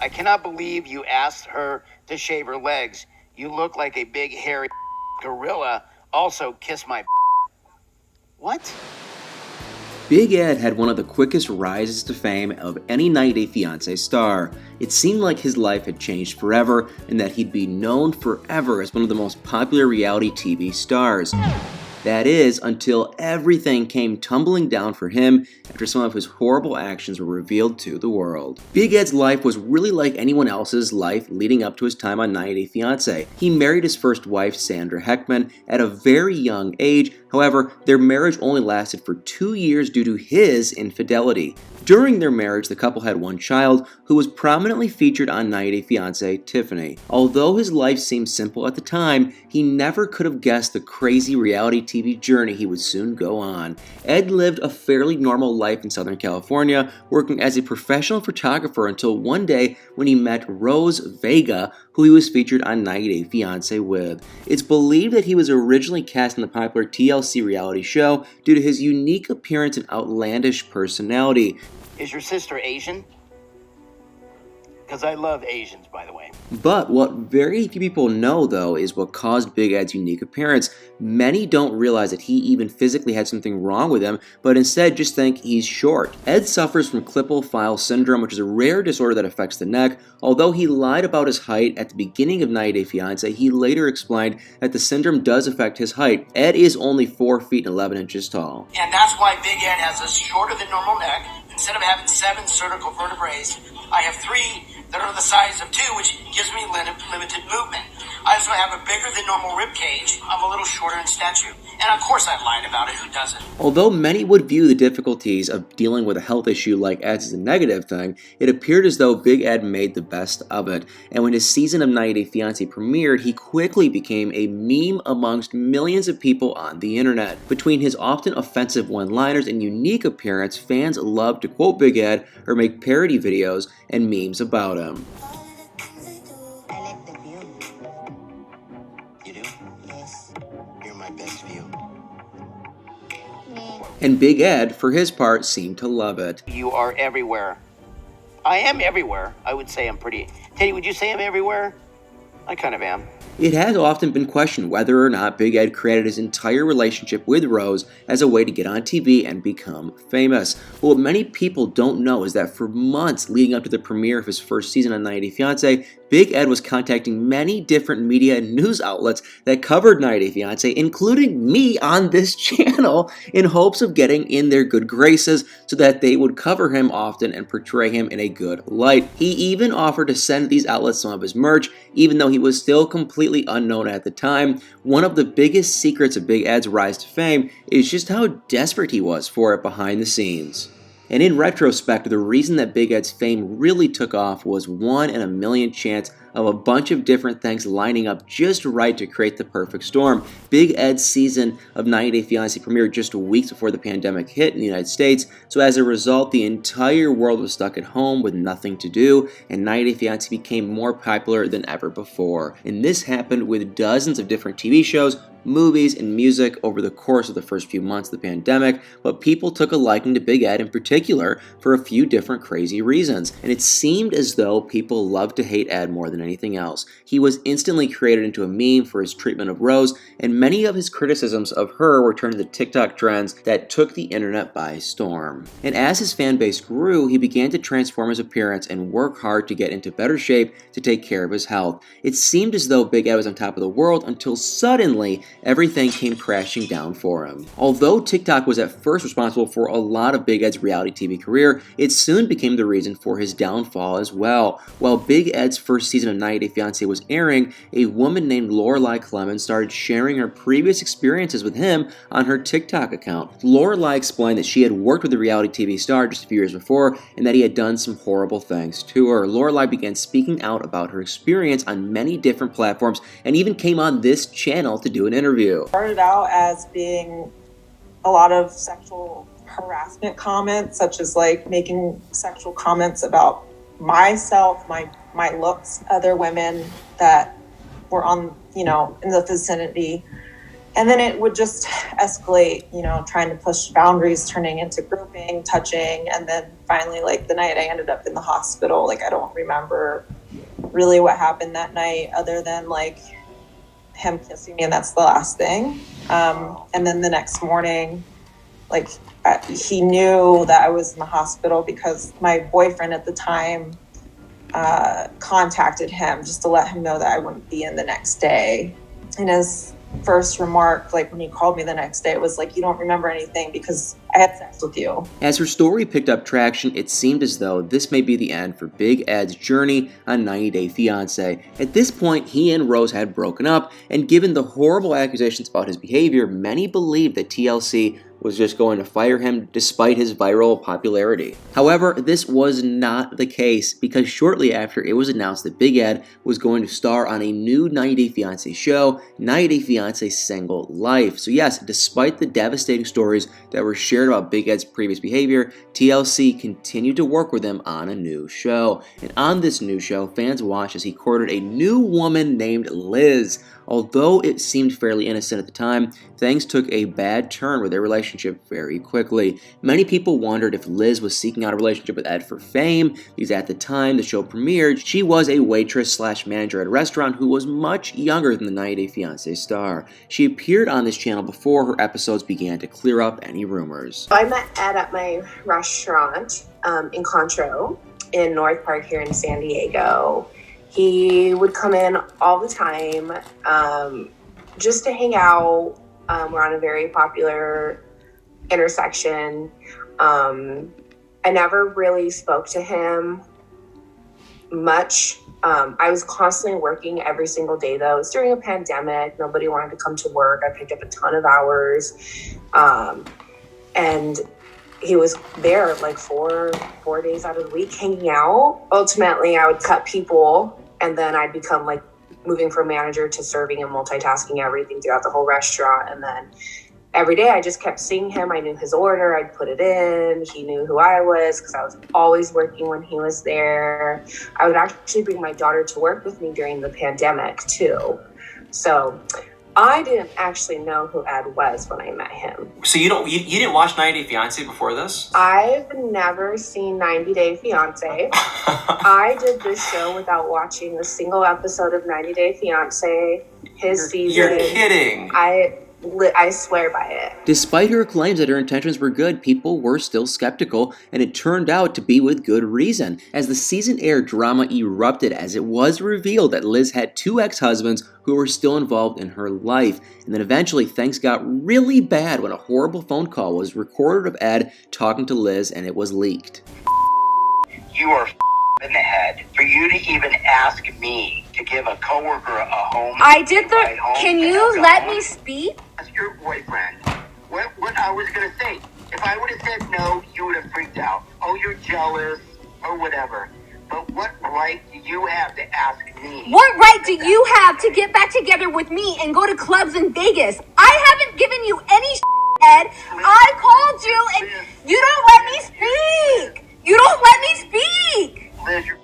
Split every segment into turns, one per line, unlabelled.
I cannot believe you asked her to shave her legs. You look like a big hairy gorilla. Also, kiss my What?
Big Ed had one of the quickest rises to fame of any 90 Day Fiancé star. It seemed like his life had changed forever and that he'd be known forever as one of the most popular reality TV stars. That is, until everything came tumbling down for him after some of his horrible actions were revealed to the world. Big Ed's life was really like anyone else's life leading up to his time on 90 Day Fiancé. He married his first wife, Sandra Heckman, at a very young age. However, their marriage only lasted for 2 years due to his infidelity. During their marriage, the couple had one child who was prominently featured on 90 Day Fiancé, Tiffany. Although his life seemed simple at the time, he never could have guessed the crazy reality TV journey he would soon go on. Ed lived a fairly normal life in Southern California, working as a professional photographer until one day when he met Rose Vega, who he was featured on 90 Day Fiancé with. It's believed that he was originally cast in the popular TLC reality show due to his unique appearance and outlandish personality.
Is your sister Asian? Because I love Asians, by the way.
But what very few people know, though, is what caused Big Ed's unique appearance. Many don't realize that he even physically had something wrong with him, but instead just think he's short. Ed suffers from Klippel-Feil syndrome, which is a rare disorder that affects the neck. Although he lied about his height at the beginning of 90 Day Fiancé, he later explained that the syndrome does affect his height. Ed is only 4 feet and 11 inches tall.
And that's why Big Ed has a shorter than normal neck. Instead of having 7 cervical vertebrae, I have 3 that are the size of 2, which gives me limited movement. I also have a bigger than normal rib cage. I'm a little shorter in stature. And of course I lied about it. Who doesn't?
Although many would view the difficulties of dealing with a health issue like Ed's as a negative thing, it appeared as though Big Ed made the best of it. And when his season of 90 Day Fiancé premiered, he quickly became a meme amongst millions of people on the internet. Between his often offensive one-liners and unique appearance, fans loved to quote Big Ed or make parody videos and memes about him.
I like the view.
You do?
Yes.
You're my best view.
And Big Ed, for his part, seemed to love it.
You are everywhere. I am everywhere. I would say I'm pretty... Teddy, would you say I'm everywhere? I kind of am.
It has often been questioned whether or not Big Ed created his entire relationship with Rose as a way to get on TV and become famous. But what many people don't know is that for months leading up to the premiere of his first season on 90 Day Fiancé, Big Ed was contacting many different media and news outlets that covered 90 Day Fiancé, including me on this channel, in hopes of getting in their good graces so that they would cover him often and portray him in a good light. He even offered to send these outlets some of his merch, even though he was still completely unknown at the time. One of the biggest secrets of Big Ed's rise to fame is just how desperate he was for it behind the scenes. And in retrospect, the reason that Big Ed's fame really took off was 1 in a million chance of a bunch of different things lining up just right to create the perfect storm. Big Ed's season of 90 Day Fiancé premiered just weeks before the pandemic hit in the United States, so as a result, the entire world was stuck at home with nothing to do, and 90 Day Fiancé became more popular than ever before. And this happened with dozens of different TV shows, movies, and music over the course of the first few months of the pandemic, but people took a liking to Big Ed in particular for a few different crazy reasons. And it seemed as though people loved to hate Ed more than anything else. He was instantly created into a meme for his treatment of Rose, and many of his criticisms of her were turned into TikTok trends that took the internet by storm. And as his fan base grew, he began to transform his appearance and work hard to get into better shape to take care of his health. It seemed as though Big Ed was on top of the world until suddenly everything came crashing down for him. Although TikTok was at first responsible for a lot of Big Ed's reality TV career, it soon became the reason for his downfall as well. While Big Ed's first season of 90 Day Fiancé was airing, a woman named Lorelai Clemens started sharing her previous experiences with him on her TikTok account. Lorelai explained that she had worked with the reality TV star just a few years before and that he had done some horrible things to her. Lorelai began speaking out about her experience on many different platforms and even came on this channel to do an interview.
Started out as being a lot of sexual harassment comments, such as like making sexual comments about myself, my looks, other women that were on, in the vicinity. And then it would just escalate, trying to push boundaries, turning into grouping, touching. And then finally, like the night I ended up in the hospital, like I don't remember really what happened that night other than like him kissing me, and that's the last thing. And then the next morning, like he knew that I was in the hospital because my boyfriend at the time contacted him just to let him know that I wouldn't be in the next day. And his first remark, like when he called me the next day, it was like, you don't remember anything because I had sex with you.
As her story picked up traction, it seemed as though this may be the end for Big Ed's journey on 90 Day Fiance. At this point, he and Rose had broken up, and given the horrible accusations about his behavior, many believed that TLC was just going to fire him despite his viral popularity. However, this was not the case, because shortly after it was announced that Big Ed was going to star on a new 90 Day Fiance show, 90 Day Fiance Single Life. So yes, despite the devastating stories that were shared about Big Ed's previous behavior, TLC continued to work with him on a new show. And on this new show, fans watched as he courted a new woman named Liz. Although it seemed fairly innocent at the time, things took a bad turn with their relationship very quickly. Many people wondered if Liz was seeking out a relationship with Ed for fame, because at the time the show premiered, she was a waitress/manager at a restaurant who was much younger than the 90 Day Fiance star. She appeared on this channel before her episodes began to clear up any rumors.
I met Ed at my restaurant in Contro in North Park here in San Diego. He would come in all the time just to hang out. We're on a very popular intersection. I never really spoke to him much. I was constantly working every single day, though. It was during a pandemic. Nobody wanted to come to work. I picked up a ton of hours. And he was there like four days out of the week hanging out. Ultimately, I would cut people, and then I'd become like moving from manager to serving and multitasking everything throughout the whole restaurant. And then every day I just kept seeing him. I knew his order. I'd put it in. He knew who I was because I was always working when he was there. I would actually bring my daughter to work with me during the pandemic too. So I didn't actually know who Ed was when I met him.
So you didn't watch 90 Day Fiance before this?
I've never seen 90 Day Fiance. I did this show without watching a single episode of 90 Day Fiance. His season.
You're kidding.
I swear by it.
Despite her claims that her intentions were good, people were still skeptical, and it turned out to be with good reason. As the season aired, drama erupted as it was revealed that Liz had 2 ex-husbands who were still involved in her life. And then eventually things got really bad when a horrible phone call was recorded of Ed talking to Liz, and it was leaked.
You are in the head for you to even ask me to give a coworker a home.
I did the.
ride home
Can
to
you
have
let
someone.
me speak?
That's your boyfriend. What I was gonna say, if I would have said no, you would have freaked out. Oh, you're jealous or whatever. But what right do you have to ask me?
What right do you have to get back together with me and go to clubs in Vegas? I haven't given you any Ed. I called you and you don't let me speak. You don't let me speak.
Liz, you're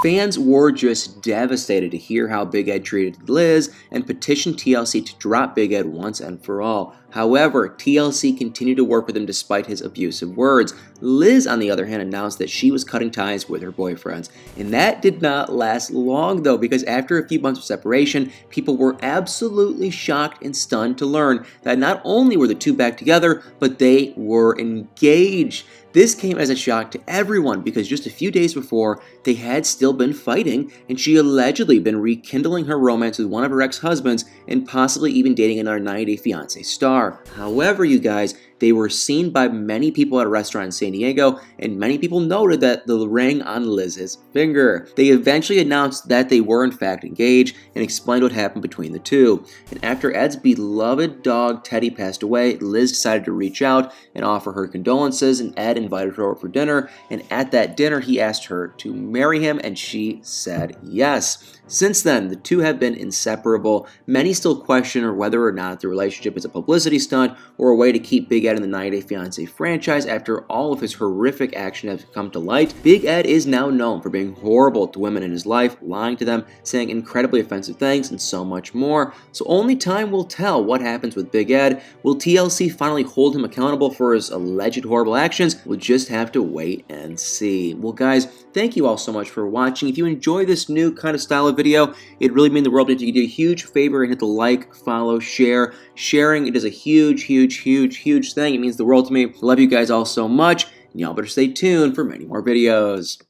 Fans were just devastated to hear how Big Ed treated Liz and petitioned TLC to drop Big Ed once and for all. However, TLC continued to work with him despite his abusive words. Liz, on the other hand, announced that she was cutting ties with her boyfriends. And that did not last long, though, because after a few months of separation, people were absolutely shocked and stunned to learn that not only were the two back together, but they were engaged. This came as a shock to everyone because just a few days before, they had still been fighting, and she allegedly been rekindling her romance with one of her ex-husbands and possibly even dating another 90 Day Fiance star. However, you guys, they were seen by many people at a restaurant in San Diego, and many people noted that the ring on Liz's finger. They eventually announced that they were in fact engaged and explained what happened between the two. And after Ed's beloved dog Teddy passed away, Liz decided to reach out and offer her condolences, and Ed invited her over for dinner, and at that dinner he asked her to marry him, and she said yes. Since then, the two have been inseparable. Many still question whether or not the relationship is a publicity stunt or a way to keep Big Ed in the 90 Day Fiance franchise after all of his horrific action has come to light. Big Ed is now known for being horrible to women in his life, lying to them, saying incredibly offensive things, and so much more. So only time will tell what happens with Big Ed. Will TLC finally hold him accountable for his alleged horrible actions? We'll just have to wait and see. Well guys, thank you all so much for watching. If you enjoy this new kind of style of video, it really means the world if you could do a huge favor and hit the like, follow, share. Sharing, it is a huge thing. It means the world to me. I love you guys all so much, and y'all better stay tuned for many more videos.